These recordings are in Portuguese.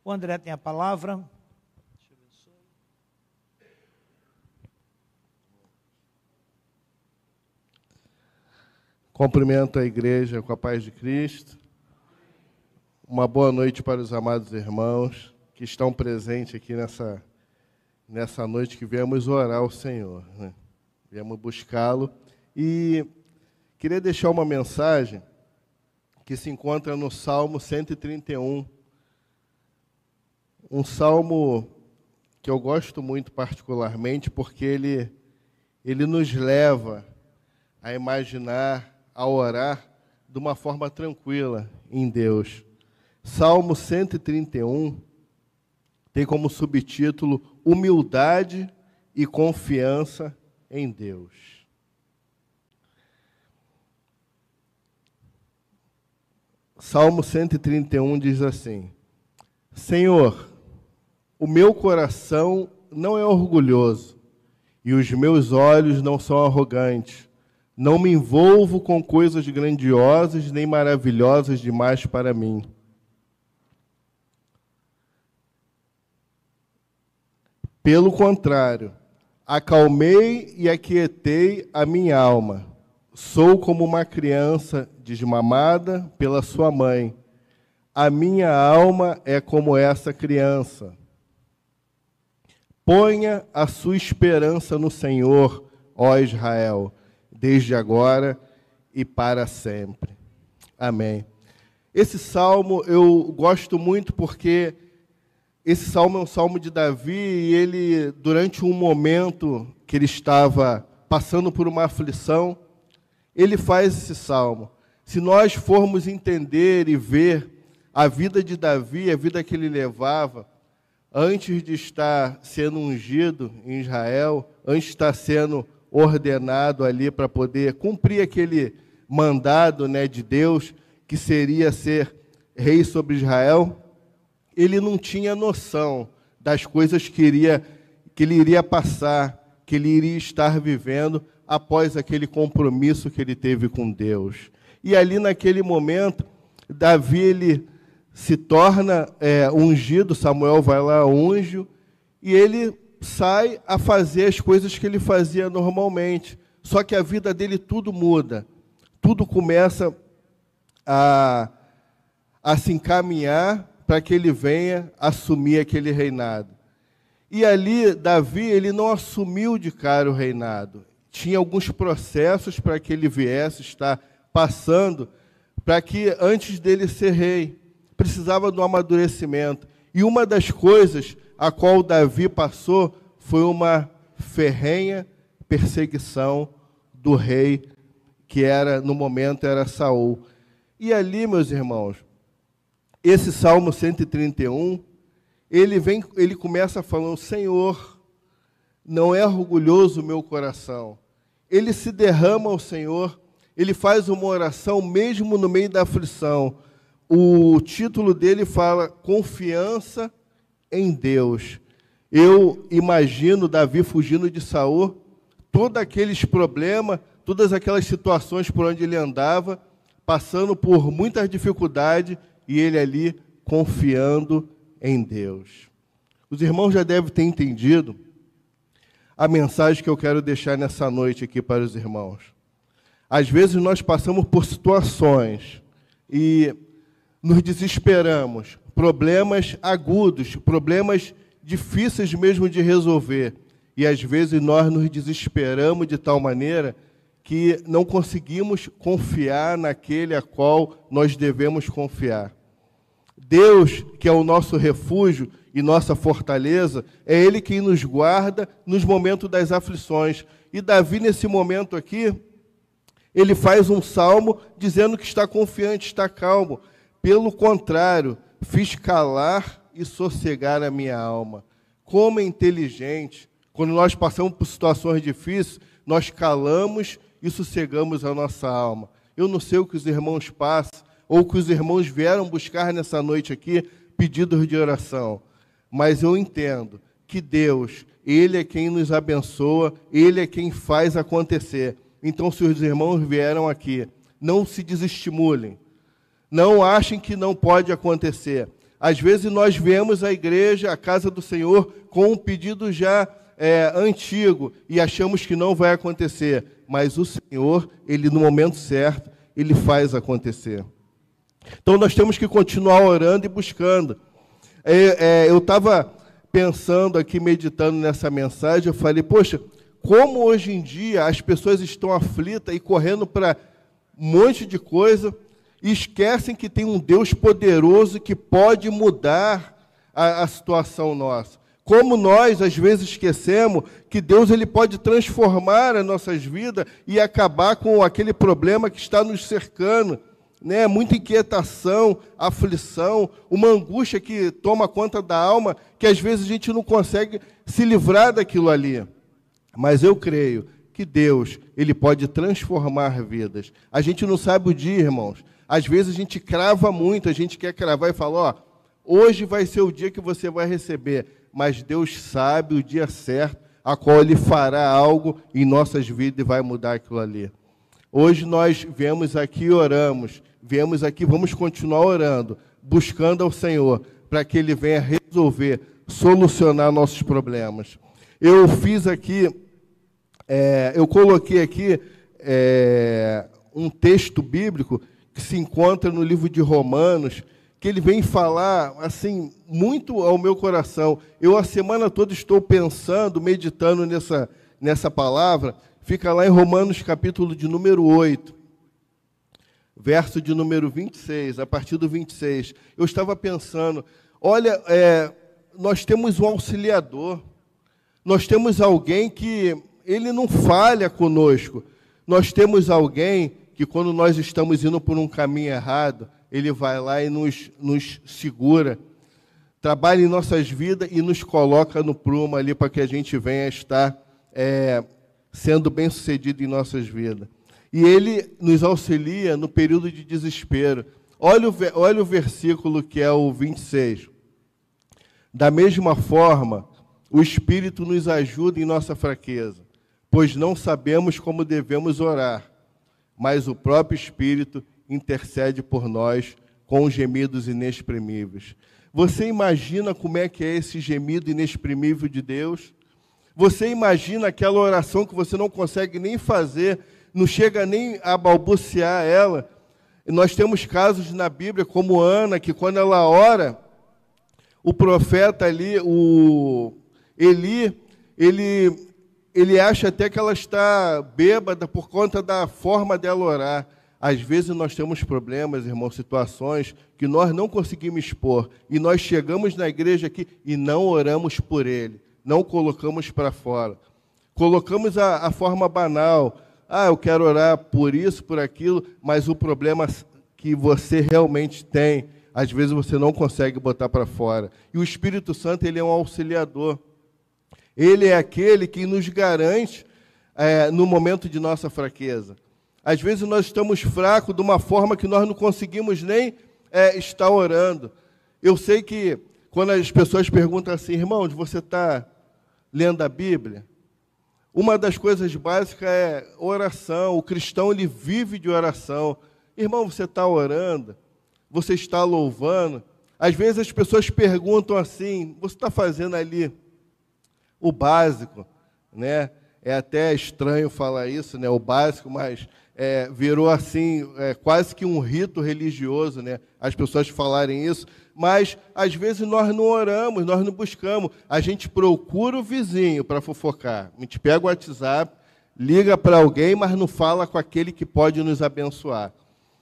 O André tem a palavra. Cumprimento a igreja com a paz de Cristo. Uma boa noite para os amados irmãos que estão presentes aqui nessa noite que viemos orar ao Senhor, né? Viemos buscá-lo. E queria deixar uma mensagem que se encontra no Salmo 131. Um salmo que eu gosto muito particularmente porque ele nos leva a imaginar, a orar de uma forma tranquila em Deus. Salmo 131 tem como subtítulo Humildade e Confiança em Deus. Salmo 131 diz assim: Senhor, o meu coração não é orgulhoso e os meus olhos não são arrogantes. Não me envolvo com coisas grandiosas nem maravilhosas demais para mim. Pelo contrário, acalmei e aquietei a minha alma. Sou como uma criança desmamada pela sua mãe. A minha alma é como essa criança. Ponha a sua esperança no Senhor, ó Israel, desde agora e para sempre. Amém. Esse salmo eu gosto muito porque esse salmo é um salmo de Davi e ele, durante um momento que ele estava passando por uma aflição, ele faz esse salmo. Se nós formos entender e ver a vida de Davi, a vida que ele levava, antes de estar sendo ungido em Israel, antes de estar sendo ordenado ali para poder cumprir aquele mandado, né, de Deus, que seria ser rei sobre Israel, ele não tinha noção das coisas que ele iria passar, que ele iria estar vivendo após aquele compromisso que ele teve com Deus. E ali naquele momento, Davi ele se torna ungido, Samuel vai lá, unge, e ele sai a fazer as coisas que ele fazia normalmente. Só que a vida dele tudo muda. Tudo começa a se encaminhar para que ele venha assumir aquele reinado. E ali, Davi, ele não assumiu de cara o reinado. Tinha alguns processos para que ele viesse estar passando, para que antes dele ser rei, precisava do amadurecimento. E uma das coisas a qual Davi passou foi uma ferrenha perseguição do rei, que no momento era Saul. E ali, meus irmãos, esse Salmo 131, ele começa falando: Senhor, não é orgulhoso o meu coração. Ele se derrama ao Senhor, ele faz uma oração mesmo no meio da aflição. O título dele fala Confiança em Deus. Eu imagino Davi fugindo de Saul, todos aqueles problemas, todas aquelas situações por onde ele andava, passando por muitas dificuldades, e ele ali confiando em Deus. Os irmãos já devem ter entendido a mensagem que eu quero deixar nessa noite aqui para os irmãos. Às vezes nós passamos por situações e nos desesperamos, problemas agudos, problemas difíceis mesmo de resolver. E às vezes nós nos desesperamos de tal maneira que não conseguimos confiar naquele a qual nós devemos confiar. Deus, que é o nosso refúgio e nossa fortaleza, é Ele quem nos guarda nos momentos das aflições. E Davi, nesse momento aqui, ele faz um salmo dizendo que está confiante, está calmo. Pelo contrário, fiz calar e sossegar a minha alma. Como é inteligente, quando nós passamos por situações difíceis, nós calamos e sossegamos a nossa alma. Eu não sei o que os irmãos passam, ou que os irmãos vieram buscar nessa noite aqui, pedidos de oração. Mas eu entendo que Deus, Ele é quem nos abençoa, Ele é quem faz acontecer. Então, se os irmãos vieram aqui, não se desestimulem. Não achem que não pode acontecer. Às vezes nós viemos à igreja, à casa do Senhor, com um pedido já antigo e achamos que não vai acontecer. Mas o Senhor, Ele no momento certo, Ele faz acontecer. Então nós temos que continuar orando e buscando. Eu estava pensando aqui, meditando nessa mensagem, eu falei, poxa, como hoje em dia as pessoas estão aflitas e correndo para um monte de coisa e esquecem que tem um Deus poderoso que pode mudar a situação nossa. Como nós, às vezes, esquecemos que Deus ele pode transformar as nossas vidas e acabar com aquele problema que está nos cercando. Né? Muita inquietação, aflição, uma angústia que toma conta da alma, que às vezes a gente não consegue se livrar daquilo ali. Mas eu creio que Deus, Ele pode transformar vidas. A gente não sabe o dia, irmãos. Às vezes a gente crava muito, a gente quer cravar e fala, ó, hoje vai ser o dia que você vai receber. Mas Deus sabe o dia certo, a qual Ele fará algo em nossas vidas e vai mudar aquilo ali. Hoje nós viemos aqui e oramos, viemos aqui, vamos continuar orando, buscando ao Senhor, para que Ele venha resolver, solucionar nossos problemas. Eu fiz aqui, eu coloquei aqui um texto bíblico que se encontra no livro de Romanos, que ele vem falar, assim, muito ao meu coração. Eu, a semana toda, estou pensando, meditando nessa palavra. Fica lá em Romanos, capítulo de número 8, verso de número 26, a partir do 26. Eu estava pensando, olha, nós temos um auxiliador, nós temos alguém que ele não falha conosco. Nós temos alguém que, quando nós estamos indo por um caminho errado, Ele vai lá e nos segura, trabalha em nossas vidas e nos coloca no prumo ali para que a gente venha estar sendo bem-sucedido em nossas vidas. E Ele nos auxilia no período de desespero. Olha o versículo que é o 26. Da mesma forma, o Espírito nos ajuda em nossa fraqueza, pois não sabemos como devemos orar, mas o próprio Espírito intercede por nós com gemidos inexprimíveis. Você imagina como é que é esse gemido inexprimível de Deus? Você imagina aquela oração que você não consegue nem fazer, não chega nem a balbuciar ela? E nós temos casos na Bíblia, como Ana, que quando ela ora, o profeta ali, o Eli, ele acha até que ela está bêbada por conta da forma dela orar. Às vezes nós temos problemas, irmãos, situações que nós não conseguimos expor. E nós chegamos na igreja aqui e não oramos por ele, não colocamos para fora. Colocamos a forma banal. Eu quero orar por isso, por aquilo, mas o problema que você realmente tem, às vezes você não consegue botar para fora. E o Espírito Santo, ele é um auxiliador. Ele é aquele que nos garante no momento de nossa fraqueza. Às vezes nós estamos fracos de uma forma que nós não conseguimos nem estar orando. Eu sei que quando as pessoas perguntam assim, irmãos, você está lendo a Bíblia? Uma das coisas básicas é oração. O cristão, ele vive de oração. Irmão, você está orando? Você está louvando? Às vezes as pessoas perguntam assim, você está fazendo ali o básico, né? É até estranho falar isso, né? O básico, mas virou assim, quase que um rito religioso, né? As pessoas falarem isso, mas às vezes nós não oramos, nós não buscamos. A gente procura o vizinho para fofocar. A gente pega o WhatsApp, liga para alguém, mas não fala com aquele que pode nos abençoar.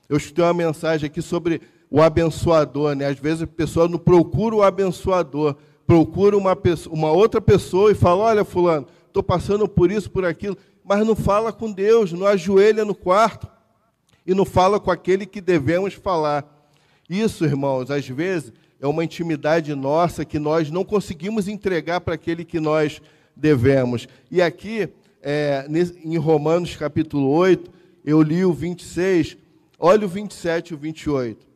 Eu escutei uma mensagem aqui sobre o abençoador, né? Às vezes a pessoa não procura o abençoador, procura uma outra pessoa e fala, olha, fulano, estou passando por isso, por aquilo, mas não fala com Deus, não ajoelha no quarto e não fala com aquele que devemos falar. Isso, irmãos, às vezes é uma intimidade nossa que nós não conseguimos entregar para aquele que nós devemos. E aqui, em Romanos capítulo 8, eu li o 26, olha o 27 e o 28.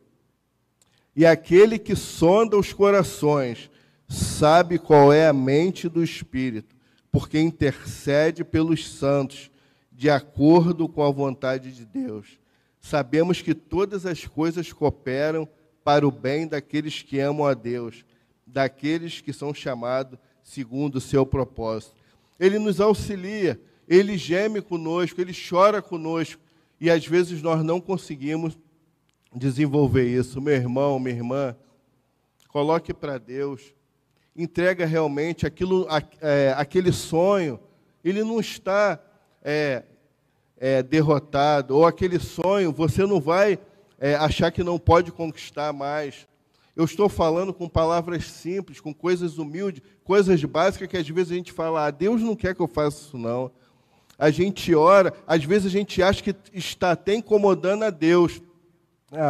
E aquele que sonda os corações sabe qual é a mente do Espírito, porque intercede pelos santos, de acordo com a vontade de Deus. Sabemos que todas as coisas cooperam para o bem daqueles que amam a Deus, daqueles que são chamados segundo o seu propósito. Ele nos auxilia, ele geme conosco, ele chora conosco, e às vezes nós não conseguimos desenvolver isso. Meu irmão, minha irmã, coloque para Deus, entrega realmente aquele sonho. Ele não está derrotado, ou aquele sonho você não vai achar que não pode conquistar mais. Eu estou falando com palavras simples, com coisas humildes, coisas básicas que às vezes a gente fala, Deus não quer que eu faça isso não. A gente ora, às vezes a gente acha que está até incomodando a Deus.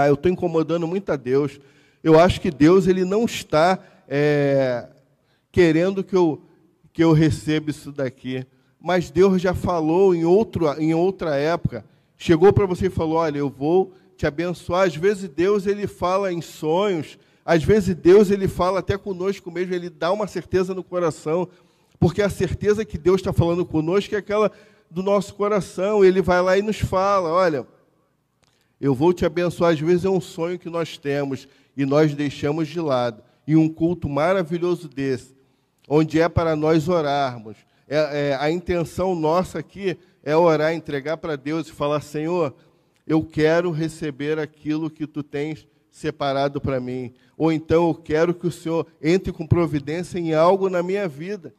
Eu estou incomodando muito a Deus. Eu acho que Deus ele não está querendo que eu receba isso daqui. Mas Deus já falou em outra época. Chegou para você e falou, olha, eu vou te abençoar. Às vezes Deus ele fala em sonhos, às vezes Deus ele fala até conosco mesmo, ele dá uma certeza no coração, porque a certeza que Deus está falando conosco é aquela do nosso coração. Ele vai lá e nos fala, olha, eu vou te abençoar. Às vezes é um sonho que nós temos e nós deixamos de lado. E um culto maravilhoso desse, onde é para nós orarmos. A intenção nossa aqui é orar, entregar para Deus e falar, Senhor, eu quero receber aquilo que Tu tens separado para mim. Ou então eu quero que o Senhor entre com providência em algo na minha vida.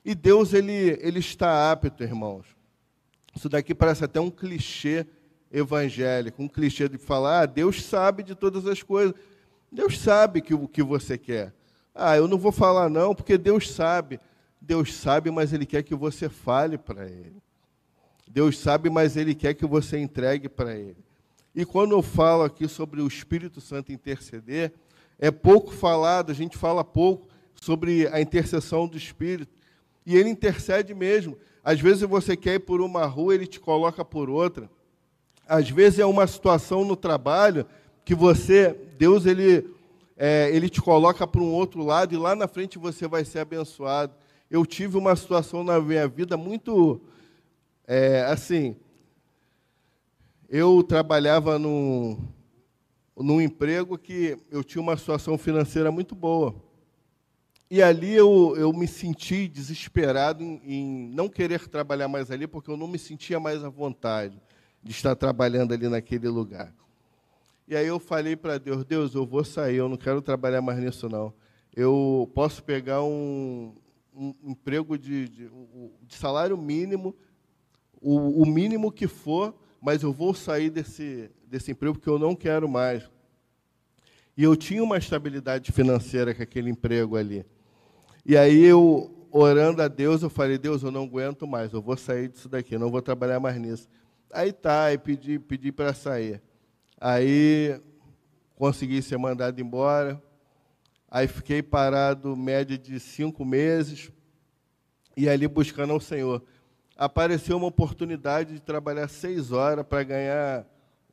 E Deus, ele está apto, irmãos. Isso daqui parece até um clichê evangélico, um clichê de falar, Deus sabe de todas as coisas. Deus sabe o que você quer. Eu não vou falar não, porque Deus sabe. Deus sabe, mas Ele quer que você fale para Ele. Deus sabe, mas Ele quer que você entregue para Ele. E quando eu falo aqui sobre o Espírito Santo interceder, é pouco falado, a gente fala pouco sobre a intercessão do Espírito. E Ele intercede mesmo. Às vezes você quer ir por uma rua, Ele te coloca por outra. Às vezes é uma situação no trabalho que Deus ele te coloca para um outro lado e lá na frente você vai ser abençoado. Eu tive uma situação na minha vida muito, assim, eu trabalhava num emprego que eu tinha uma situação financeira muito boa. E ali eu me senti desesperado em não querer trabalhar mais ali, porque eu não me sentia mais à vontade de estar trabalhando ali naquele lugar. E aí eu falei para Deus, Deus, eu vou sair, eu não quero trabalhar mais nisso não. Eu posso pegar um emprego de salário mínimo, o mínimo que for, mas eu vou sair desse emprego porque eu não quero mais. E eu tinha uma estabilidade financeira com aquele emprego ali. E aí eu, orando a Deus, eu falei, Deus, eu não aguento mais, eu vou sair disso daqui, eu não vou trabalhar mais nisso. Aí pedi para sair. Aí consegui ser mandado embora. Aí fiquei parado, média de 5 meses, e ali buscando ao Senhor. Apareceu uma oportunidade de trabalhar 6 horas para ganhar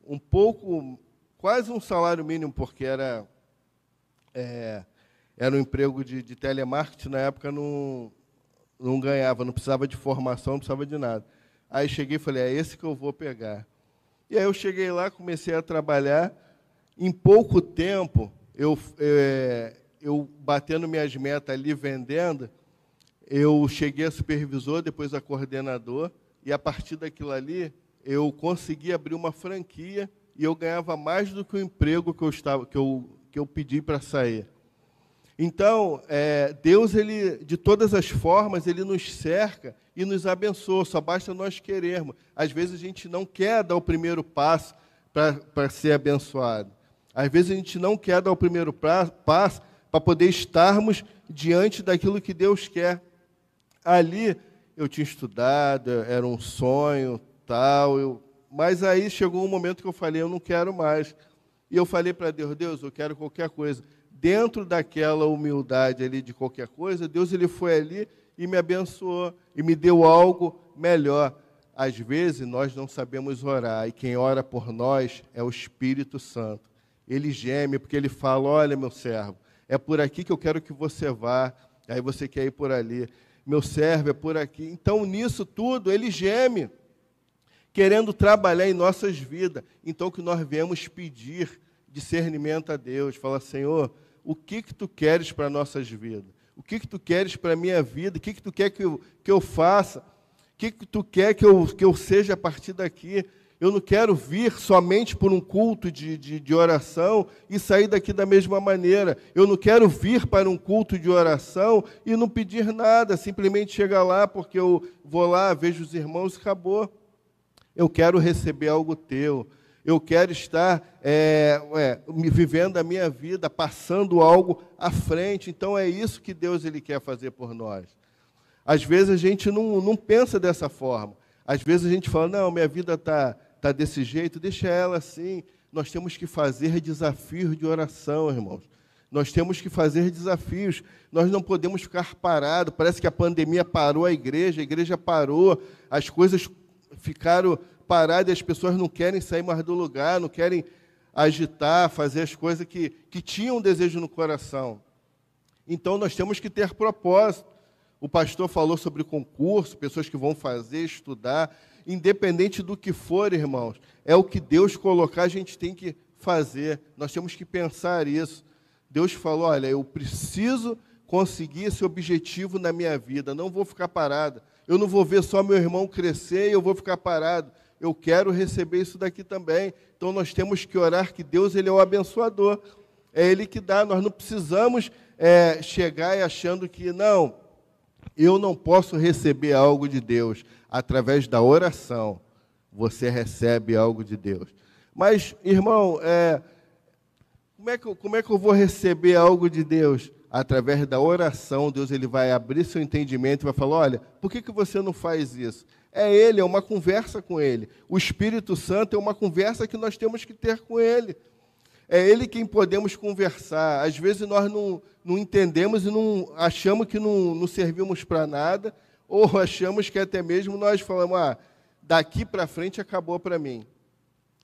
um pouco, quase um salário mínimo, porque era um emprego de telemarketing, na época não ganhava, não precisava de formação, não precisava de nada. Aí cheguei e falei, é esse que eu vou pegar. E aí eu cheguei lá, comecei a trabalhar. Em pouco tempo, eu batendo minhas metas ali, vendendo, eu cheguei a supervisor, depois a coordenador, e a partir daquilo ali, eu consegui abrir uma franquia e eu ganhava mais do que o emprego que eu pedi para sair. Então, Deus, ele, de todas as formas, Ele nos cerca e nos abençoa, só basta nós querermos. Às vezes a gente não quer dar o primeiro passo para ser abençoado. Às vezes a gente não quer dar o primeiro passo para poder estarmos diante daquilo que Deus quer. Ali eu tinha estudado, era um sonho, tal, mas aí chegou um momento que eu falei, eu não quero mais. E eu falei para Deus, Deus, eu quero qualquer coisa. Dentro daquela humildade ali de qualquer coisa, Deus ele foi ali e me abençoou, e me deu algo melhor. Às vezes, nós não sabemos orar, e quem ora por nós é o Espírito Santo. Ele geme, porque ele fala, olha, meu servo, é por aqui que eu quero que você vá, aí você quer ir por ali. Meu servo, é por aqui. Então, nisso tudo, ele geme, querendo trabalhar em nossas vidas. Então, que nós viemos pedir discernimento a Deus. Fala, Senhor, o que Tu queres para nossas vidas? O que Tu queres para a minha vida? O que Tu quer que eu faça? O que Tu quer que eu seja a partir daqui? Eu não quero vir somente por um culto de oração e sair daqui da mesma maneira. Eu não quero vir para um culto de oração e não pedir nada, simplesmente chegar lá porque eu vou lá, vejo os irmãos e acabou. Eu quero receber algo Teu. Eu quero estar vivendo a minha vida, passando algo à frente. Então é isso que Deus Ele quer fazer por nós. Às vezes a gente não pensa dessa forma. Às vezes a gente fala, não, minha vida está desse jeito, deixa ela assim. Nós temos que fazer desafios de oração, irmãos. Nós temos que fazer desafios. Nós não podemos ficar parados. Parece que a pandemia parou a igreja parou, as coisas ficaram paradas e as pessoas não querem sair mais do lugar, não querem agitar, fazer as coisas que tinham desejo no coração. Então, nós temos que ter propósito. O pastor falou sobre concurso, pessoas que vão fazer, estudar. Independente do que for, irmãos, é o que Deus colocar, a gente tem que fazer. Nós temos que pensar isso. Deus falou, olha, eu preciso conseguir esse objetivo na minha vida, não vou ficar parado. Eu não vou ver só meu irmão crescer e eu vou ficar parado. Eu quero receber isso daqui também. Então, nós temos que orar que Deus Ele é o abençoador. É Ele que dá. Nós não precisamos chegar e achando que, não, eu não posso receber algo de Deus. Através da oração, você recebe algo de Deus. Mas, irmão, como é que eu vou receber algo de Deus? Através da oração, Deus Ele vai abrir seu entendimento e vai falar, olha, por que você não faz isso? É Ele, é uma conversa com Ele. O Espírito Santo é uma conversa que nós temos que ter com Ele. É Ele quem podemos conversar. Às vezes nós não entendemos e não achamos que não servimos para nada, ou achamos que até mesmo nós falamos, daqui para frente acabou para mim.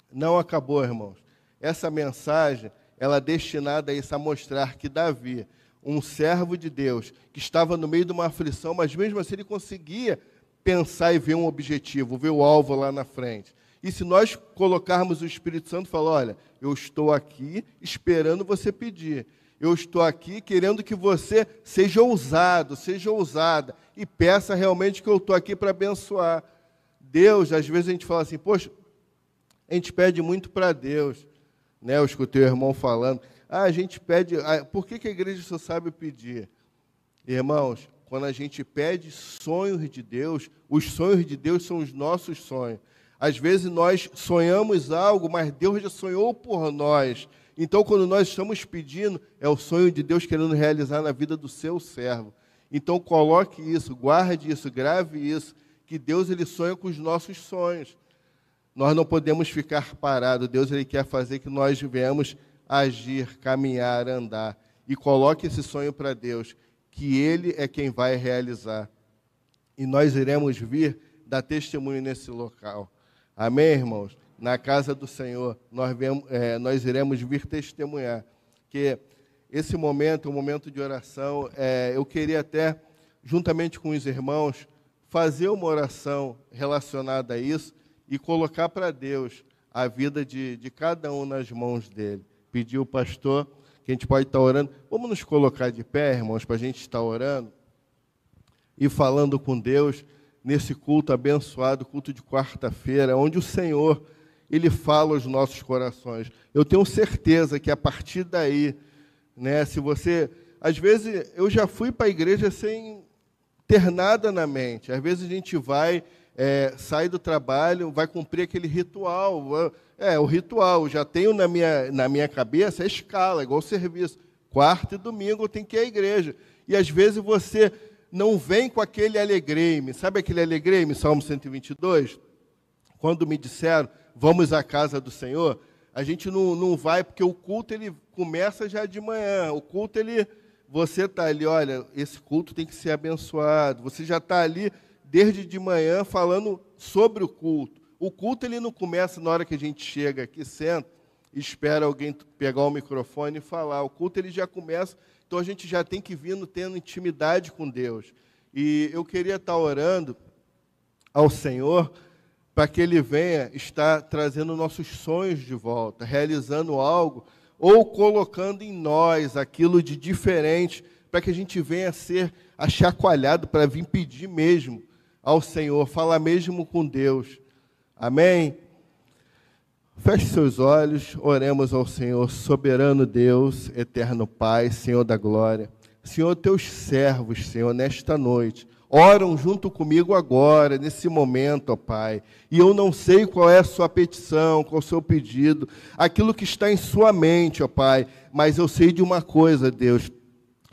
Não acabou, irmãos. Essa mensagem, ela é destinada a isso, a mostrar que Davi, um servo de Deus, que estava no meio de uma aflição, mas mesmo assim ele conseguia pensar e ver um objetivo, ver o alvo lá na frente. E se nós colocarmos o Espírito Santo, falar, olha, eu estou aqui esperando você pedir. Eu estou aqui querendo que você seja ousado, seja ousada, e peça realmente que eu estou aqui para abençoar. Deus, às vezes a gente fala assim, poxa, a gente pede muito para Deus. Né? Eu escutei o irmão falando, a gente pede, por que a igreja só sabe pedir? Irmãos, quando a gente pede sonhos de Deus, os sonhos de Deus são os nossos sonhos. Às vezes nós sonhamos algo, mas Deus já sonhou por nós. Então, quando nós estamos pedindo, é o sonho de Deus querendo realizar na vida do seu servo. Então, coloque isso, guarde isso, grave isso, que Deus Ele sonha com os nossos sonhos. Nós não podemos ficar parados. Deus Ele quer fazer que nós venhamos agir, caminhar, andar. E coloque esse sonho para Deus, que Ele é quem vai realizar. E nós iremos vir dar testemunho nesse local. Amém, irmãos? Na casa do Senhor, nós iremos vir testemunhar. Que esse momento, um momento de oração, eu queria até, juntamente com os irmãos, fazer uma oração relacionada a isso e colocar para Deus a vida de cada um nas mãos dele. Pedir ao pastor, que a gente pode estar orando. Vamos nos colocar de pé, irmãos, para a gente estar orando e falando com Deus nesse culto abençoado, culto de quarta-feira, onde o Senhor, Ele fala aos nossos corações. Eu tenho certeza que a partir daí, né, se você... Às vezes, eu já fui para a igreja sem ter nada na mente. Às vezes a gente vai, sai do trabalho, vai cumprir aquele ritual. O ritual, já tenho na minha cabeça a escala, igual o serviço. Quarta e domingo eu tenho que ir à igreja. E às vezes você não vem com aquele alegrei-me. Sabe aquele alegrei-me, Salmo 122? Quando me disseram, vamos à casa do Senhor, a gente não vai, porque o culto ele começa já de manhã. O culto, você está ali, olha, esse culto tem que ser abençoado. Você já está ali desde de manhã falando sobre o culto. O culto ele não começa na hora que a gente chega aqui, senta, espera alguém pegar o microfone e falar. O culto ele já começa, então a gente já tem que vir tendo intimidade com Deus. E eu queria estar orando ao Senhor para que Ele venha estar trazendo nossos sonhos de volta, realizando algo, ou colocando em nós aquilo de diferente, para que a gente venha a ser achacoalhado, para vir pedir mesmo ao Senhor, falar mesmo com Deus. Amém? Feche seus olhos, oremos ao Senhor, soberano Deus, eterno Pai, Senhor da glória. Senhor, teus servos, Senhor, nesta noite, oram junto comigo agora, nesse momento, ó Pai. E eu não sei qual é a sua petição, qual é o seu pedido, aquilo que está em sua mente, ó Pai. Mas eu sei de uma coisa, Deus,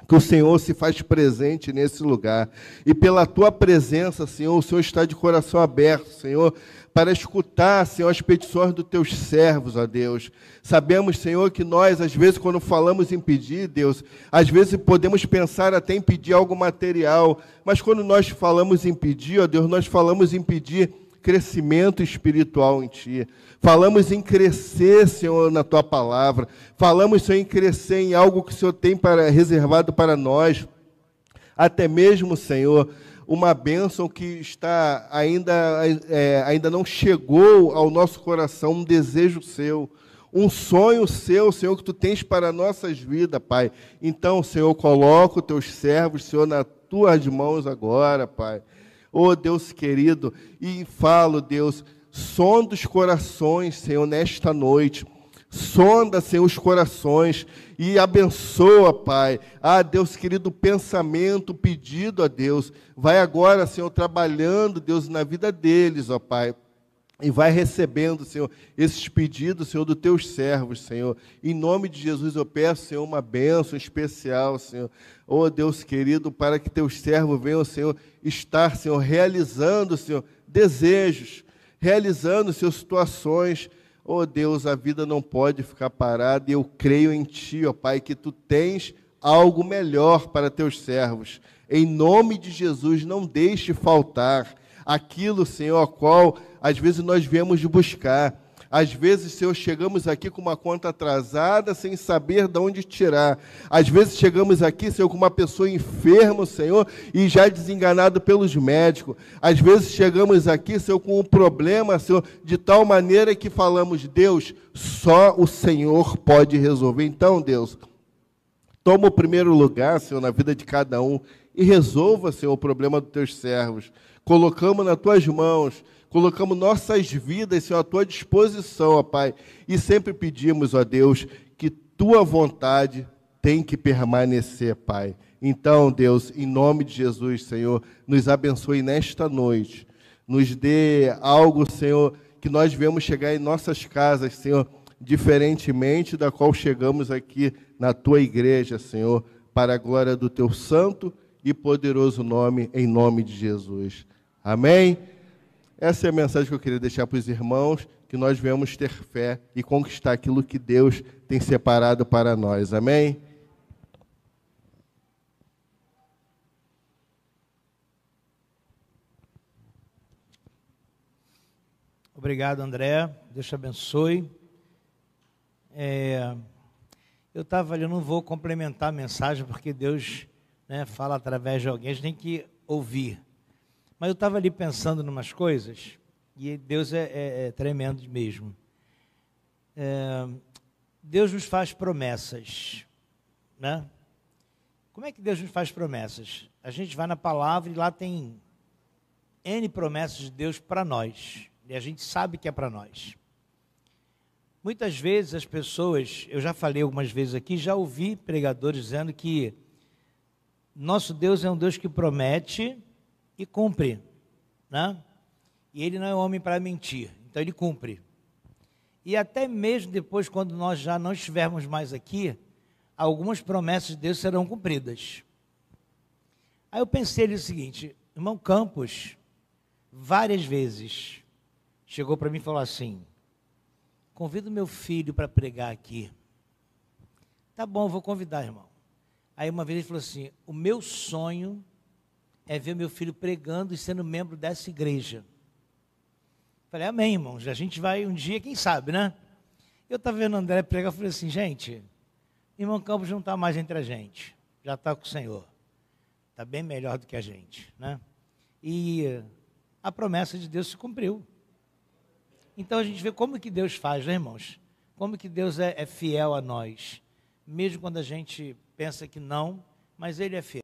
que o Senhor se faz presente nesse lugar. E pela tua presença, Senhor, o Senhor está de coração aberto, Senhor, para escutar, Senhor, as petições dos teus servos, ó Deus. Sabemos, Senhor, que nós, às vezes, quando falamos em pedir, Deus, às vezes podemos pensar até em pedir algo material, mas quando nós falamos em pedir, ó Deus, nós falamos em pedir crescimento espiritual em Ti. Falamos em crescer, Senhor, na Tua palavra. Falamos, Senhor, em crescer em algo que o Senhor tem reservado para nós. Até mesmo, Senhor, uma bênção que está ainda não chegou ao nosso coração, um desejo Seu, um sonho Seu, Senhor, que Tu tens para as nossas vidas, Pai. Então, Senhor, coloca os Teus servos, Senhor, nas Tuas mãos agora, Pai. Oh, Deus querido, e falo, Deus, sonda os corações, Senhor, nesta noite. Sonda, Senhor, os corações e abençoa, Pai. Ah, Deus querido, o pensamento, o pedido a Deus. Vai agora, Senhor, trabalhando, Deus, na vida deles, ó Pai. E vai recebendo, Senhor, esses pedidos, Senhor, dos teus servos, Senhor. Em nome de Jesus eu peço, Senhor, uma bênção especial, Senhor. Oh, Deus querido, para que teus servos venham, Senhor, estar, Senhor, realizando, Senhor, desejos, realizando, Senhor, situações. Oh, Deus, a vida não pode ficar parada e eu creio em Ti, ó Pai, que Tu tens algo melhor para teus servos. Em nome de Jesus, não deixe faltar aquilo, Senhor, a qual às vezes nós viemos de buscar. Às vezes, Senhor, chegamos aqui com uma conta atrasada, sem saber de onde tirar. Às vezes chegamos aqui, Senhor, com uma pessoa enferma, Senhor, e já desenganado pelos médicos. Às vezes chegamos aqui, Senhor, com um problema, Senhor, de tal maneira que falamos, Deus, só o Senhor pode resolver. Então, Deus, toma o primeiro lugar, Senhor, na vida de cada um e resolva, Senhor, o problema dos teus servos. Colocamos nas tuas mãos, colocamos nossas vidas, Senhor, à tua disposição, ó Pai, e sempre pedimos, ó Deus, que tua vontade tem que permanecer, Pai. Então, Deus, em nome de Jesus, Senhor, nos abençoe nesta noite, nos dê algo, Senhor, que nós viemos chegar em nossas casas, Senhor, diferentemente da qual chegamos aqui na tua igreja, Senhor, para a glória do teu santo e poderoso nome, em nome de Jesus. Amém? Essa é a mensagem que eu queria deixar para os irmãos, que nós venhamos ter fé e conquistar aquilo que Deus tem separado para nós. Amém? Obrigado, André. Deus te abençoe. Eu estava ali, eu não vou complementar a mensagem, porque Deus, né, fala através de alguém, a gente tem que ouvir. Mas eu estava ali pensando em umas coisas, e Deus é tremendo mesmo. Deus nos faz promessas, né? Como é que Deus nos faz promessas? A gente vai na palavra e lá tem N promessas de Deus para nós, e a gente sabe que é para nós. Muitas vezes as pessoas, eu já falei algumas vezes aqui, já ouvi pregadores dizendo que nosso Deus é um Deus que promete e cumpre, né? E Ele não é homem para mentir, então Ele cumpre. E até mesmo depois, quando nós já não estivermos mais aqui, algumas promessas de Deus serão cumpridas. Aí eu pensei ali o seguinte, irmão Campos, várias vezes, chegou para mim e falou assim, convido meu filho para pregar aqui. Tá bom, vou convidar, irmão. Aí uma vez ele falou assim, o meu sonho é ver meu filho pregando e sendo membro dessa igreja. Falei, amém, irmãos, a gente vai um dia, quem sabe, né? Eu estava vendo o André pregar, falei assim, gente, irmão Campos não está mais entre a gente, já está com o Senhor. Está bem melhor do que a gente, né? E a promessa de Deus se cumpriu. Então a gente vê como que Deus faz, né, irmãos? Como que Deus é fiel a nós. Mesmo quando a gente pensa que não, mas Ele é fiel.